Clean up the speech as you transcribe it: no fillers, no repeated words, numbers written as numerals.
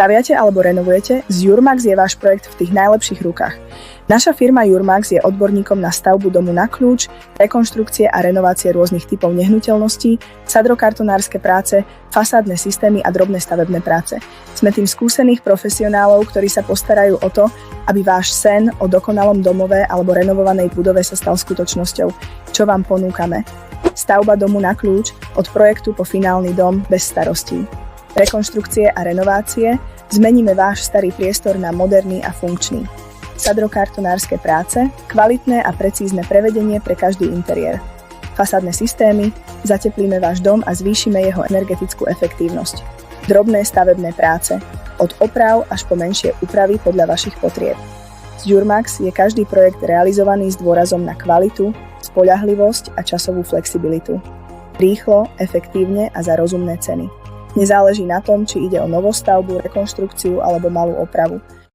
Staviate alebo renovujete? Z Jurmax je váš projekt v tých najlepších rukách. Naša firma Jurmax je odborníkom na stavbu domu na kľúč, rekonštrukcie a renovácie rôznych typov nehnuteľností, sadrokartonárske práce, fasádne systémy a drobné stavebné práce. Sme tým skúsených profesionálov, ktorí sa postarajú o to, aby váš sen o dokonalom domove alebo renovovanej budove sa stal skutočnosťou. Čo vám ponúkame? Stavba domu na kľúč, od projektu po finálny dom bez starostí. Rekonštrukcie a renovácie, zmeníme váš starý priestor na moderný a funkčný. Sadrokartonárske práce, kvalitné a precízne prevedenie pre každý interiér. Fasádne systémy, zateplíme váš dom a zvýšime jeho energetickú efektívnosť. Drobné stavebné práce, od oprav až po menšie úpravy podľa vašich potrieb. Z Jurmax je každý projekt realizovaný s dôrazom na kvalitu, spoľahlivosť a časovú flexibilitu. Rýchlo, efektívne a za rozumné ceny. Nezáleží na tom, či ide o novostavbu, rekonštrukciu alebo malú opravu.